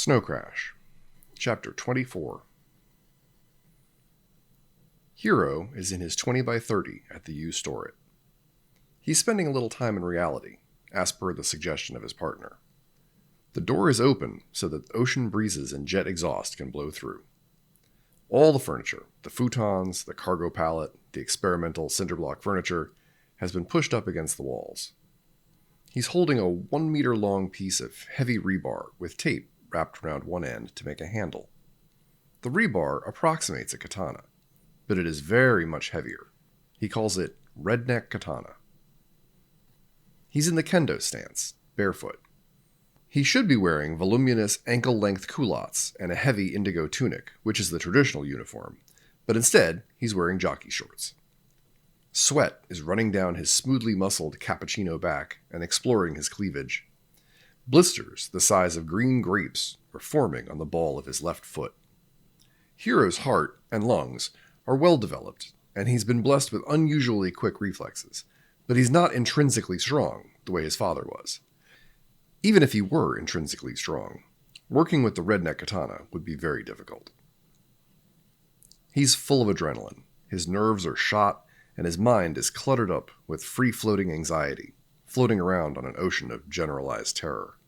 Snow Crash, Chapter 24. Hero is in his 20x30 at the U Store It. He's spending a little time in reality, as per the suggestion of his partner. The door is open so that ocean breezes and jet exhaust can blow through. All the furniture, the futons, the cargo pallet, the experimental cinderblock furniture, has been pushed up against the walls. He's holding a 1 meter long piece of heavy rebar with tape wrapped around one end to make a handle. The rebar approximates a katana, but it is very much heavier. He calls it redneck katana. He's in the kendo stance, barefoot. He should be wearing voluminous ankle-length culottes and a heavy indigo tunic, which is the traditional uniform, but instead he's wearing jockey shorts. Sweat is running down his smoothly muscled cappuccino back and exploring his cleavage. Blisters the size of green grapes are forming on the ball of his left foot. Hero's heart and lungs are well developed, and he's been blessed with unusually quick reflexes, but he's not intrinsically strong the way his father was. Even if he were intrinsically strong, working with the redneck katana would be very difficult. He's full of adrenaline, his nerves are shot, and his mind is cluttered up with free-floating anxiety, floating around on an ocean of generalized terror.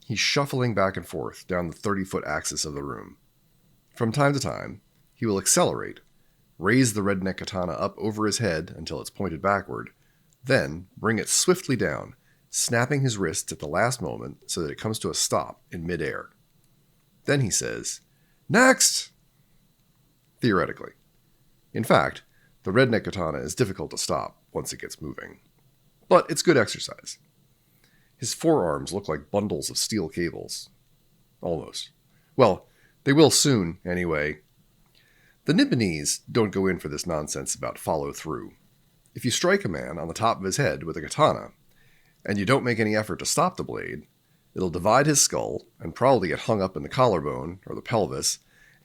He's shuffling back and forth down the 30-foot axis of the room. From time to time, he will accelerate, raise the redneck katana up over his head until it's pointed backward, then bring it swiftly down, snapping his wrists at the last moment so that it comes to a stop in midair. Then he says, "Next!" Theoretically. In fact, the redneck katana is difficult to stop once it gets moving. But it's good exercise. His forearms look like bundles of steel cables. Almost. Well, they will soon, anyway. The Nipponese don't go in for this nonsense about follow-through. If you strike a man on the top of his head with a katana, and you don't make any effort to stop the blade, it'll divide his skull and probably get hung up in the collarbone or the pelvis,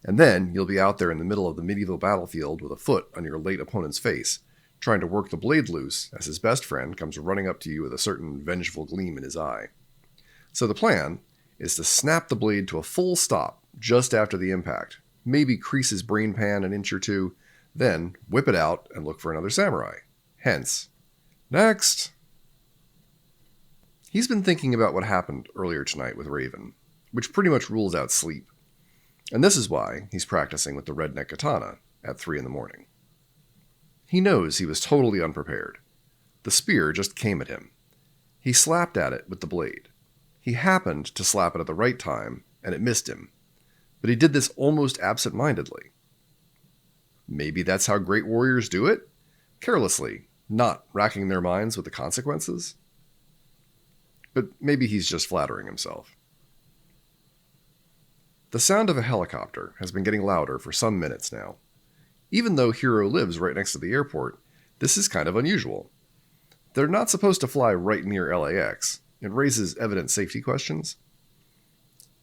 and then you'll be out there in the middle of the medieval battlefield with a foot on your late opponent's face, trying to work the blade loose as his best friend comes running up to you with a certain vengeful gleam in his eye. So the plan is to snap the blade to a full stop just after the impact, maybe crease his brain pan an inch or two, then whip it out and look for another samurai. Hence, next! He's been thinking about what happened earlier tonight with Raven, which pretty much rules out sleep. And this is why he's practicing with the redneck katana at 3 a.m. He knows he was totally unprepared. The spear just came at him. He slapped at it with the blade. He happened to slap it at the right time, and it missed him. But he did this almost absent-mindedly. Maybe that's how great warriors do it? Carelessly, not racking their minds with the consequences? But maybe he's just flattering himself. The sound of a helicopter has been getting louder for some minutes now. Even though Hero lives right next to the airport, this is kind of unusual. They're not supposed to fly right near LAX. It raises evident safety questions.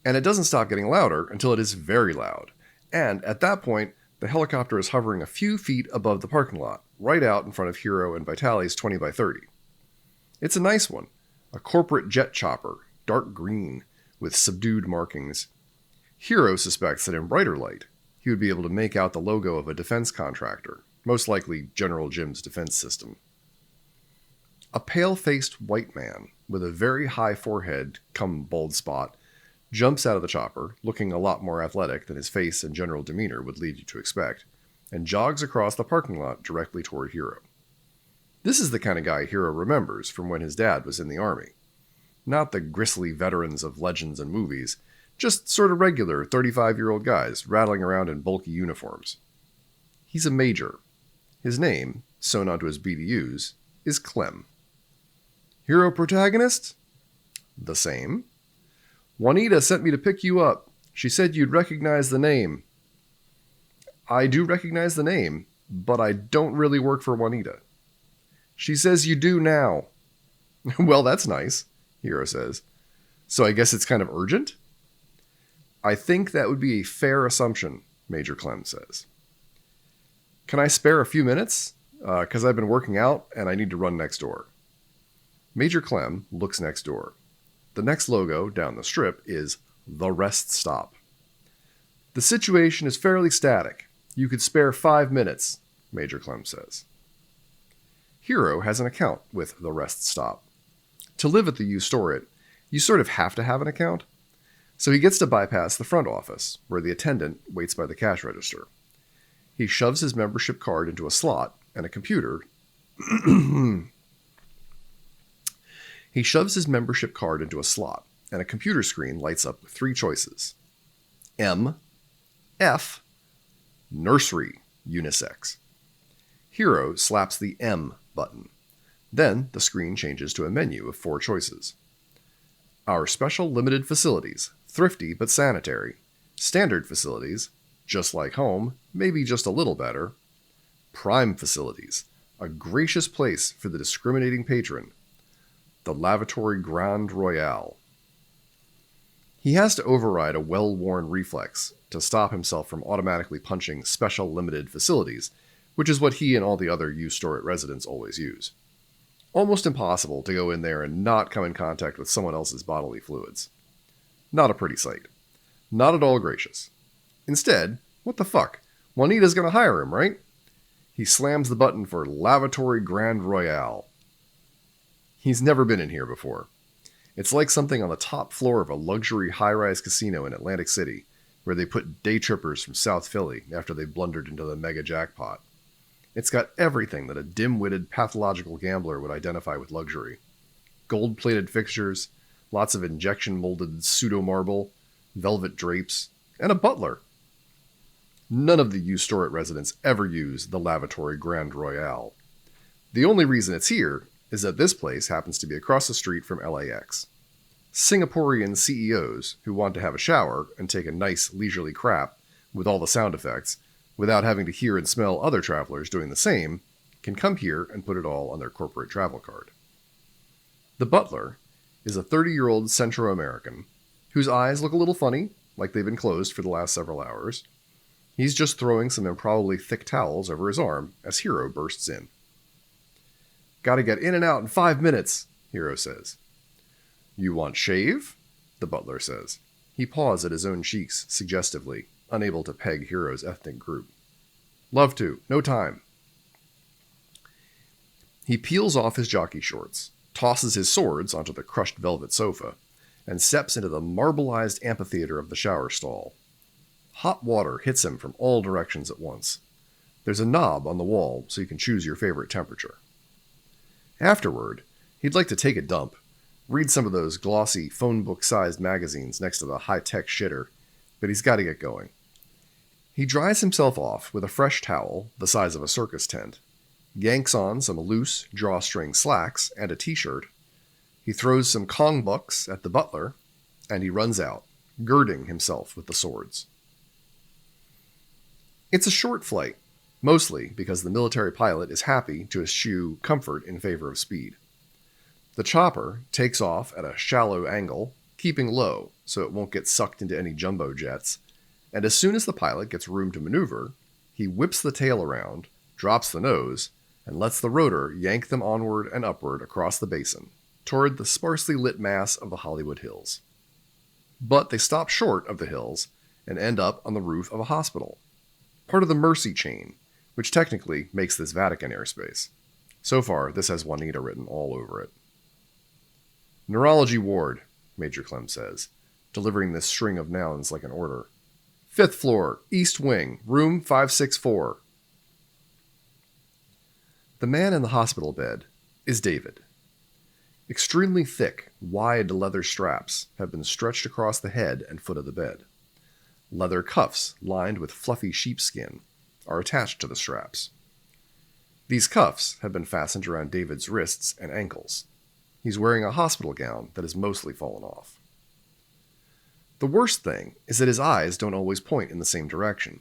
And it doesn't stop getting louder until it is very loud. And at that point, the helicopter is hovering a few feet above the parking lot, right out in front of Hero and Vitali's 20x30. It's a nice one, a corporate jet chopper, dark green, with subdued markings. Hero suspects that in brighter light, he would be able to make out the logo of a defense contractor, most likely General Jim's defense system. A pale-faced white man with a very high forehead come bald spot jumps out of the chopper, looking a lot more athletic than his face and general demeanor would lead you to expect, and jogs across the parking lot directly toward Hero. This is the kind of guy Hero remembers from when his dad was in the army. Not the grisly veterans of legends and movies, just sort of regular 35-year-old guys rattling around in bulky uniforms. He's a major. His name, sewn onto his BDUs, is Clem. Hero protagonist? The same. Juanita sent me to pick you up. She said you'd recognize the name. I do recognize the name, but I don't really work for Juanita. She says you do now. Well, that's nice, Hero says. So I guess it's kind of urgent? I think that would be a fair assumption, Major Clem says. Can I spare a few minutes? Because I've been working out and I need to run next door. Major Clem looks next door. The next logo down the strip is The rest stop. The situation is fairly static. You could spare 5 minutes, Major Clem says. Hero has an account with the rest stop. To live at the You Store It, you sort of have to have an account. So he gets to bypass the front office, where the attendant waits by the cash register. He shoves his membership card into a slot, and a computer... He shoves his membership card into a slot, and a computer screen lights up with 3 choices. M, F, Nursery, Unisex. Hero slaps the M button. Then the screen changes to a menu of 4 choices. Our special limited facilities, thrifty but sanitary. Standard facilities, just like home, maybe just a little better. Prime facilities, a gracious place for the discriminating patron. The lavatory Grand Royale. He has to override a well-worn reflex to stop himself from automatically punching special limited facilities, which is what he and all the other You Store It residents always use. Almost impossible to go in there and not come in contact with someone else's bodily fluids. Not a pretty sight. Not at all gracious. Instead, what the fuck? Juanita's gonna hire him, right? He slams the button for Lavatory Grand Royale. He's never been in here before. It's like something on the top floor of a luxury high-rise casino in Atlantic City, where they put day trippers from South Philly after they blundered into the mega jackpot. It's got everything that a dim-witted pathological gambler would identify with luxury. Gold-plated fixtures, lots of injection-molded pseudo-marble, velvet drapes, and a butler. None of the You Store It residents ever use the Lavatory Grand Royale. The only reason it's here is that this place happens to be across the street from LAX. Singaporean CEOs who want to have a shower and take a nice leisurely crap with all the sound effects, without having to hear and smell other travelers doing the same, can come here and put it all on their corporate travel card. The butler is a 30-year-old Central American whose eyes look a little funny, like they've been closed for the last several hours. He's just throwing some improbably thick towels over his arm as Hero bursts in. Gotta get in and out in 5 minutes, Hero says. You want shave? The butler says. He paws at his own cheeks, suggestively, unable to peg Hero's ethnic group. Love to. No time. He peels off his jockey shorts, tosses his swords onto the crushed velvet sofa, and steps into the marbleized amphitheater of the shower stall. Hot water hits him from all directions at once. There's a knob on the wall so you can choose your favorite temperature. Afterward, he'd like to take a dump, read some of those glossy phone book-sized magazines next to the high-tech shitter, but he's got to get going. He dries himself off with a fresh towel the size of a circus tent, yanks on some loose drawstring slacks and a t-shirt. He throws some Kong bucks at the butler, and he runs out, girding himself with the swords. It's a short flight, mostly because the military pilot is happy to eschew comfort in favor of speed. The chopper takes off at a shallow angle, keeping low so it won't get sucked into any jumbo jets, and as soon as the pilot gets room to maneuver, he whips the tail around, drops the nose, and lets the rotor yank them onward and upward across the basin, toward the sparsely lit mass of the Hollywood Hills. But they stop short of the hills and end up on the roof of a hospital, part of the Mercy chain, which technically makes this Vatican airspace. So far, this has Juanita written all over it. Neurology ward, Major Clem says, delivering this string of nouns like an order. 5th floor, east wing, room 564. The man in the hospital bed is David. Extremely thick, wide leather straps have been stretched across the head and foot of the bed. Leather cuffs, lined with fluffy sheepskin, are attached to the straps. These cuffs have been fastened around David's wrists and ankles. He's wearing a hospital gown that has mostly fallen off. The worst thing is that his eyes don't always point in the same direction.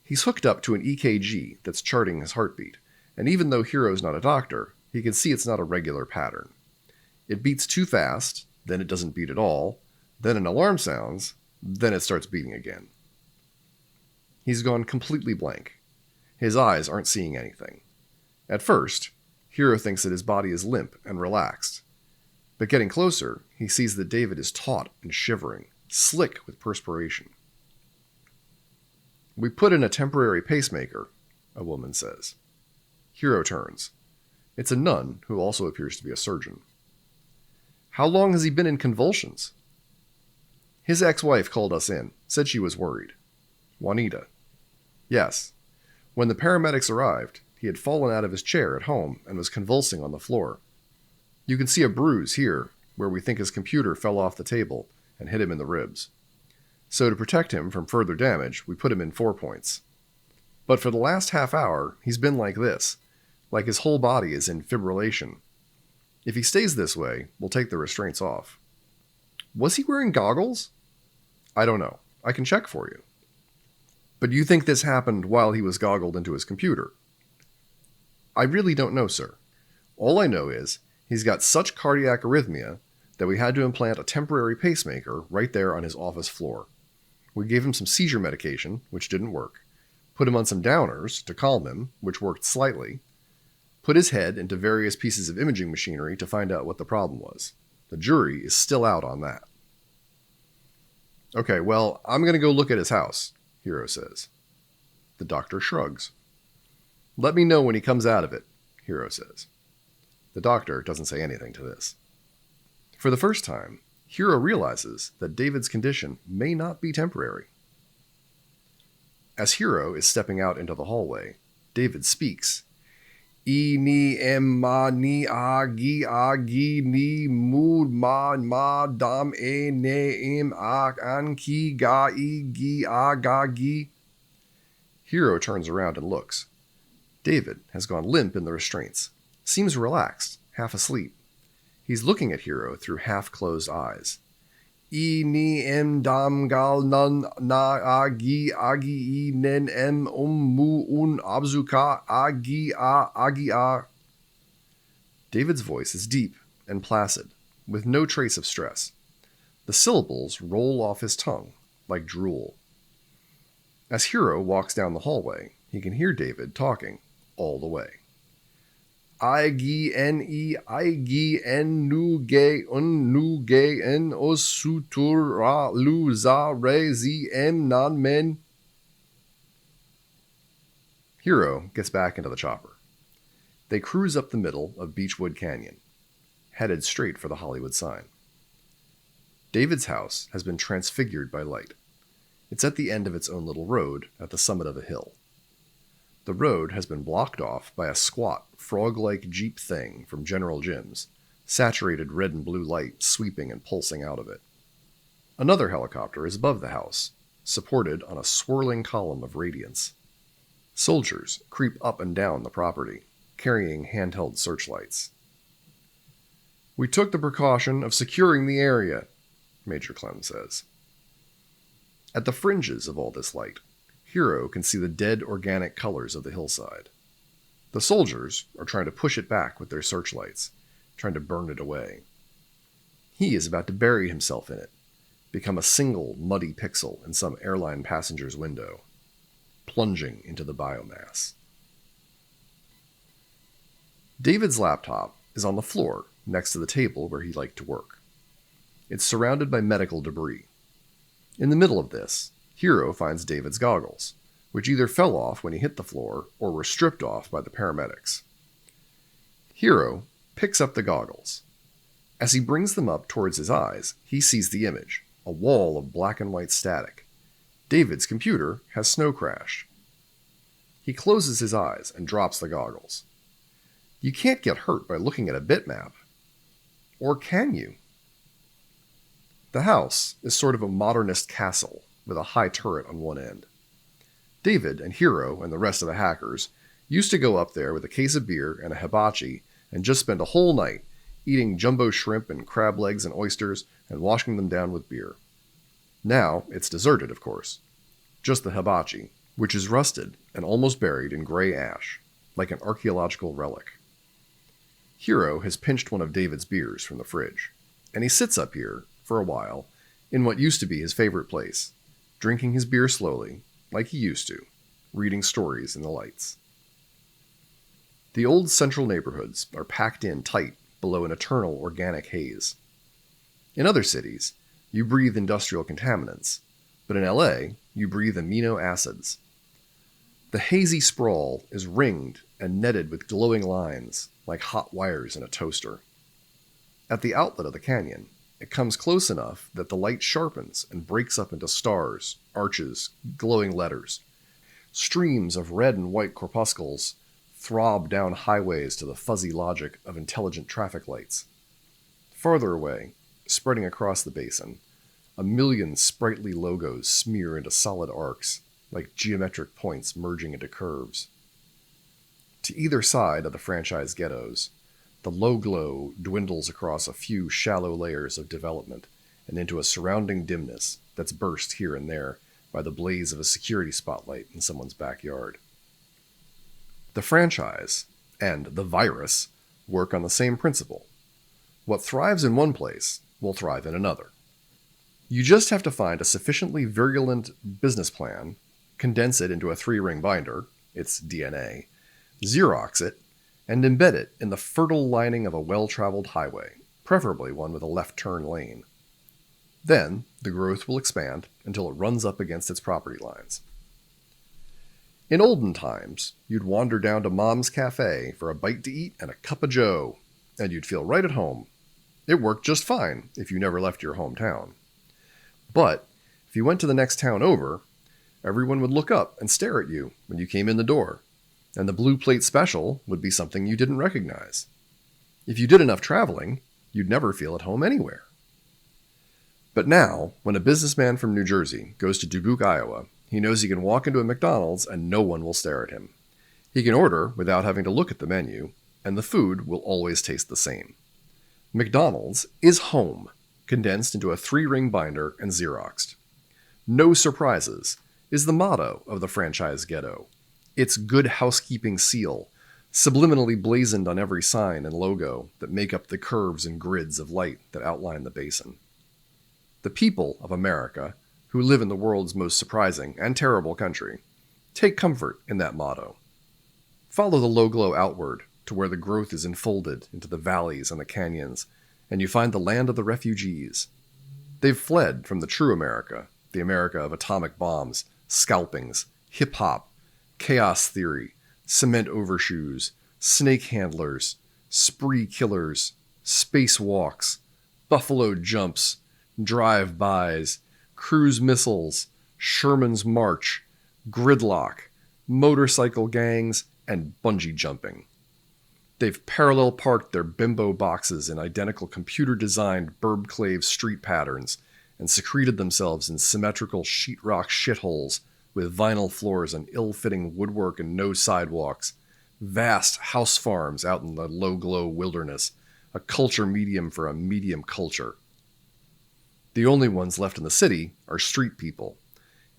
He's hooked up to an EKG that's charting his heartbeat, and even though Hero's not a doctor, he can see it's not a regular pattern. It beats too fast, then it doesn't beat at all, then an alarm sounds, then it starts beating again. He's gone completely blank. His eyes aren't seeing anything. At first, Hero thinks that his body is limp and relaxed, but getting closer, he sees that David is taut and shivering, slick with perspiration. "We put in a temporary pacemaker," a woman says. Hiro turns. It's a nun who also appears to be a surgeon. "How long has he been in convulsions?" "His ex-wife called us in, said she was worried." Juanita. "Yes. When the paramedics arrived, he had fallen out of his chair at home and was convulsing on the floor. You can see a bruise here, where we think his computer fell off the table and hit him in the ribs. So to protect him from further damage, we put him in 4 points. But for the last half hour, he's been like this, like his whole body is in fibrillation. If he stays this way, we'll take the restraints off." "Was he wearing goggles?" "I don't know. I can check for you." "But you think this happened while he was goggled into his computer?" "I really don't know, sir. All I know is he's got such cardiac arrhythmia that we had to implant a temporary pacemaker right there on his office floor. We gave him some seizure medication, which didn't work, put him on some downers to calm him, which worked slightly, put his head into various pieces of imaging machinery to find out what the problem was. The jury is still out on that." "Okay, well, I'm going to go look at his house," Hiro says. The doctor shrugs. "Let me know when he comes out of it," Hiro says. The doctor doesn't say anything to this. For the first time, Hiro realizes that David's condition may not be temporary. As Hiro is stepping out into the hallway, David speaks. "I ni em ma ni a gi ni mood ma dam e ne im a an ki ga I gi a ga gi." Hiro turns around and looks. David has gone limp in the restraints, seems relaxed, half asleep. He's looking at Hiro through half-closed eyes. "I ni em dam gal nun na agi I nen em mu un abzuka agi a." David's voice is deep and placid, with no trace of stress. The syllables roll off his tongue, like drool. As Hiro walks down the hallway, he can hear David talking all the way. "I gi en nu ge en os sutur ra lu za re zi em nan men." Hiro gets back into the chopper. They cruise up the middle of Beechwood Canyon, headed straight for the Hollywood sign. David's house has been transfigured by light. It's at the end of its own little road at the summit of a hill. The road has been blocked off by a squat, frog-like Jeep thing from General Jim's, saturated red and blue light sweeping and pulsing out of it. Another helicopter is above the house, supported on a swirling column of radiance. Soldiers creep up and down the property, carrying handheld searchlights. "We took the precaution of securing the area," Major Clem says. At the fringes of all this light, Hiro can see the dead organic colors of the hillside. The soldiers are trying to push it back with their searchlights, trying to burn it away. He is about to bury himself in it, become a single muddy pixel in some airline passenger's window, plunging into the biomass. David's laptop is on the floor next to the table where he liked to work. It's surrounded by medical debris. In the middle of this, Hiro finds David's goggles, which either fell off when he hit the floor or were stripped off by the paramedics. Hiro picks up the goggles. As he brings them up towards his eyes, he sees the image, a wall of black and white static. David's computer has snow crashed. He closes his eyes and drops the goggles. You can't get hurt by looking at a bitmap. Or can you? The house is sort of a modernist castle with a high turret on one end. David and Hiro and the rest of the hackers used to go up there with a case of beer and a hibachi and just spend a whole night eating jumbo shrimp and crab legs and oysters and washing them down with beer. Now it's deserted, of course. Just the hibachi, which is rusted and almost buried in gray ash, like an archaeological relic. Hiro has pinched one of David's beers from the fridge, and he sits up here, for a while, in what used to be his favorite place, drinking his beer slowly, like he used to, reading stories in the lights. The old central neighborhoods are packed in tight below an eternal organic haze. In other cities, you breathe industrial contaminants, but in LA, you breathe amino acids. The hazy sprawl is ringed and netted with glowing lines, like hot wires in a toaster. At the outlet of the canyon, it comes close enough that the light sharpens and breaks up into stars, arches, glowing letters. Streams of red and white corpuscles throb down highways to the fuzzy logic of intelligent traffic lights. Farther away, spreading across the basin, a million sprightly logos smear into solid arcs, like geometric points merging into curves. To either side of the franchise ghettos, the low glow dwindles across a few shallow layers of development and into a surrounding dimness that's burst here and there by the blaze of a security spotlight in someone's backyard. The franchise and the virus work on the same principle. What thrives in one place will thrive in another. You just have to find a sufficiently virulent business plan, condense it into a 3-ring binder, its DNA, Xerox it, and embed it in the fertile lining of a well-traveled highway, preferably one with a left-turn lane. Then, the growth will expand until it runs up against its property lines. In olden times, you'd wander down to Mom's Cafe for a bite to eat and a cup of joe, and you'd feel right at home. It worked just fine if you never left your hometown. But if you went to the next town over, everyone would look up and stare at you when you came in the door, and the blue plate special would be something you didn't recognize. If you did enough traveling, you'd never feel at home anywhere. But now, when a businessman from New Jersey goes to Dubuque, Iowa, he knows he can walk into a McDonald's and no one will stare at him. He can order without having to look at the menu, and the food will always taste the same. McDonald's is home, condensed into a 3-ring binder and Xeroxed. No surprises is the motto of the franchise ghetto. Its good housekeeping seal, subliminally blazoned on every sign and logo that make up the curves and grids of light that outline the basin. The people of America, who live in the world's most surprising and terrible country, take comfort in that motto. Follow the low glow outward to where the growth is enfolded into the valleys and the canyons, and you find the land of the refugees. They've fled from the true America, the America of atomic bombs, scalpings, hip-hop, chaos theory, cement overshoes, snake handlers, spree killers, spacewalks, buffalo jumps, drive-bys, cruise missiles, Sherman's March, gridlock, motorcycle gangs, and bungee jumping. They've parallel parked their bimbo boxes in identical computer-designed burbclave street patterns and secreted themselves in symmetrical sheetrock shitholes with vinyl floors and ill-fitting woodwork and no sidewalks, vast house farms out in the low-glow wilderness, a culture medium for a medium culture. The only ones left in the city are street people,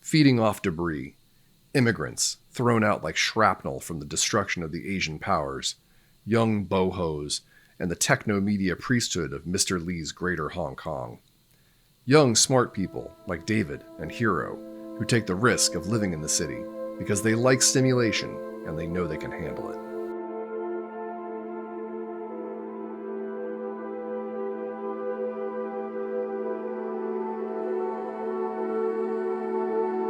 feeding off debris, immigrants thrown out like shrapnel from the destruction of the Asian powers, young bohos, and the techno-media priesthood of Mr. Lee's Greater Hong Kong. Young, smart people like David and Hero who take the risk of living in the city because they like stimulation and they know they can handle it.